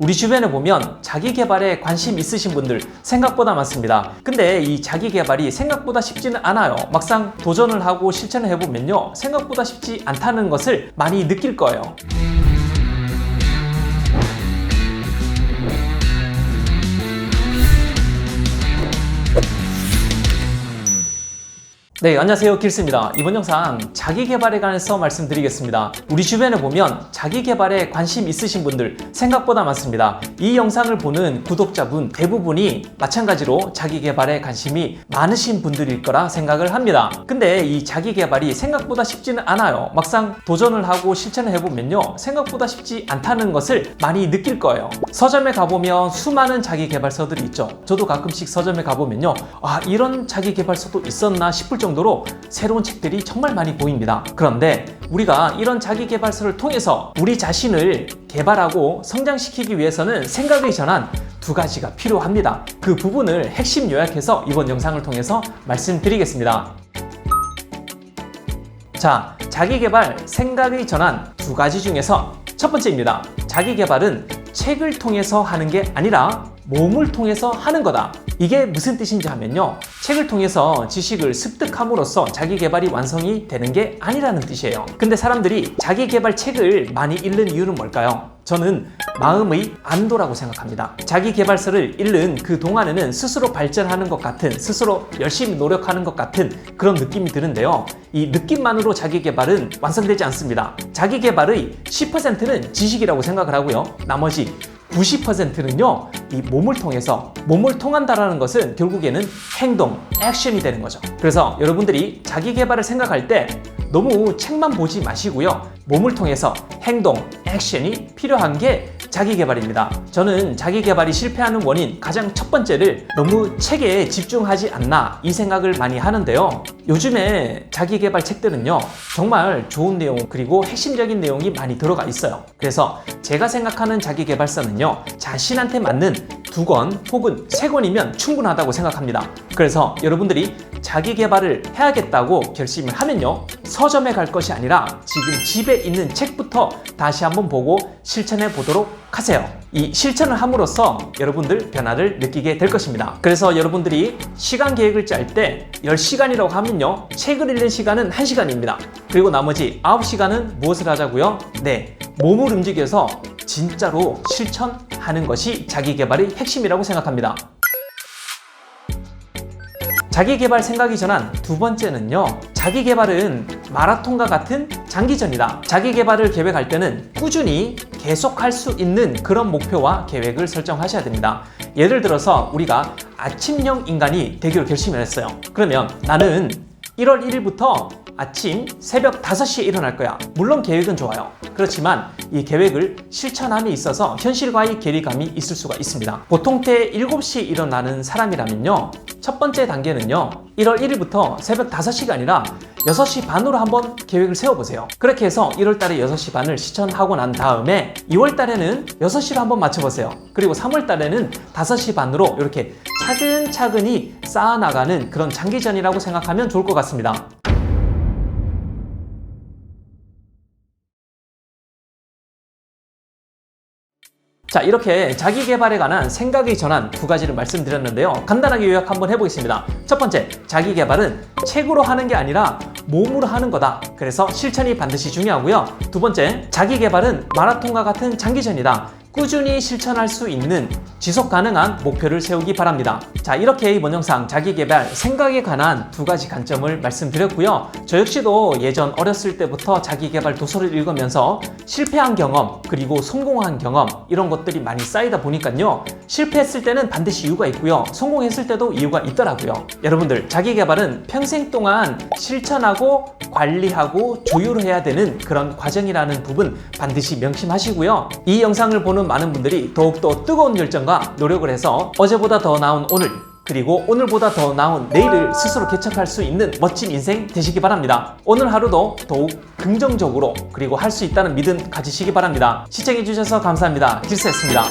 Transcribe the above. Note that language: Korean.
우리 주변에 보면 자기 개발에 관심 있으신 분들 생각보다 많습니다. 근데 이 자기 개발이 생각보다 쉽지는 않아요. 막상 도전을 하고 실천을 해보면요, 생각보다 쉽지 않다는 것을 많이 느낄 거예요. 네, 안녕하세요. 길스입니다. 이번 영상 자기개발에 관해서 말씀드리겠습니다. 우리 주변에 보면 자기개발에 관심 있으신 분들 생각보다 많습니다. 이 영상을 보는 구독자분 대부분이 마찬가지로 자기개발에 관심이 많으신 분들일 거라 생각을 합니다. 근데 이 자기개발이 생각보다 쉽지는 않아요. 막상 도전을 하고 실천을 해보면요, 생각보다 쉽지 않다는 것을 많이 느낄 거예요. 서점에 가보면 수많은 자기개발서들이 있죠. 저도 가끔씩 서점에 가보면요, 이런 자기개발서도 있었나 싶을 정도로 새로운 책들이 정말 많이 보입니다. 그런데 우리가 이런 자기개발서를 통해서 우리 자신을 개발하고 성장시키기 위해서는 생각의 전환 두 가지가 필요합니다. 그 부분을 핵심 요약해서 이번 영상을 통해서 말씀드리겠습니다. 자, 자기개발, 생각의 전환 두 가지 중에서 첫 번째입니다. 자기개발은 책을 통해서 하는 게 아니라 몸을 통해서 하는 거다. 이게 무슨 뜻인지 하면요, 책을 통해서 지식을 습득함으로써 자기개발이 완성이 되는 게 아니라는 뜻이에요. 근데 사람들이 자기개발 책을 많이 읽는 이유는 뭘까요? 저는 마음의 안도라고 생각합니다. 자기개발서를 읽는 그 동안에는 스스로 발전하는 것 같은, 스스로 열심히 노력하는 것 같은 그런 느낌이 드는데요, 이 느낌만으로 자기개발은 완성되지 않습니다. 자기개발의 10%는 지식이라고 생각을 하고요, 나머지 90%는요, 이 몸을 통한다라는 것은 결국에는 행동, 액션이 되는 거죠. 그래서 여러분들이 자기개발을 생각할 때 너무 책만 보지 마시고요, 몸을 통해서 행동, 액션이 필요한 게 자기개발입니다. 저는 자기개발이 실패하는 원인 가장 첫 번째를 너무 책에 집중하지 않나 이 생각을 많이 하는데요, 요즘에 자기개발 책들은요 정말 좋은 내용 그리고 핵심적인 내용이 많이 들어가 있어요. 그래서 제가 생각하는 자기개발서는요, 자신한테 맞는 2권 혹은 3권이면 충분하다고 생각합니다. 그래서 여러분들이 자기개발을 해야겠다고 결심을 하면요, 서점에 갈 것이 아니라 지금 집에 있는 책부터 다시 한번 보고 실천해 보도록 하세요. 이 실천을 함으로써 여러분들 변화를 느끼게 될 것입니다. 그래서 여러분들이 시간 계획을 짤 때 10시간이라고 하면요, 책을 읽는 시간은 1시간입니다. 그리고 나머지 9시간은 무엇을 하자고요? 네, 몸을 움직여서 진짜로 실천하는 것이 자기개발의 핵심이라고 생각합니다. 자기개발 생각이 전환 두 번째는요, 자기개발은 마라톤과 같은 장기전이다. 자기개발을 계획할 때는 꾸준히 계속할 수 있는 그런 목표와 계획을 설정하셔야 됩니다. 예를 들어서 우리가 아침형 인간이 되기로 결심을 했어요. 그러면 나는 1월 1일부터 아침 새벽 5시에 일어날 거야. 물론 계획은 좋아요. 그렇지만 이 계획을 실천함에 있어서 현실과의 괴리감이 있을 수가 있습니다. 보통 때 7시에 일어나는 사람이라면요, 첫 번째 단계는요, 1월 1일부터 새벽 5시가 아니라 6시 반으로 한번 계획을 세워보세요. 그렇게 해서 1월 달에 6시 반을 실천하고 난 다음에 2월 달에는 6시로 한번 맞춰보세요. 그리고 3월 달에는 5시 반으로 이렇게 차근차근히 쌓아나가는 그런 장기전이라고 생각하면 좋을 것 같습니다. 자, 이렇게 자기개발에 관한 생각의 전환 두 가지를 말씀드렸는데요, 간단하게 요약 한번 해보겠습니다. 첫 번째, 자기개발은 책으로 하는 게 아니라 몸으로 하는 거다. 그래서 실천이 반드시 중요하고요. 두 번째, 자기개발은 마라톤과 같은 장기전이다. 꾸준히 실천할 수 있는 지속 가능한 목표를 세우기 바랍니다. 자, 이렇게 이번 영상 자기개발 생각에 관한 두 가지 관점을 말씀드렸고요. 저 역시도 예전 어렸을 때부터 자기개발 도서를 읽으면서 실패한 경험 그리고 성공한 경험 이런 것들이 많이 쌓이다 보니까요, 실패했을 때는 반드시 이유가 있고요, 성공했을 때도 이유가 있더라고요. 여러분들, 자기개발은 평생 동안 실천하고 관리하고 조율해야 되는 그런 과정이라는 부분 반드시 명심하시고요. 이 영상을 보는 많은 분들이 더욱더 뜨거운 열정과 노력을 해서 어제보다 더 나은 오늘, 그리고 오늘보다 더 나은 내일을 스스로 개척할 수 있는 멋진 인생 되시기 바랍니다. 오늘 하루도 더욱 긍정적으로 그리고 할 수 있다는 믿음 가지시기 바랍니다. 시청해주셔서 감사합니다. 길스였습니다.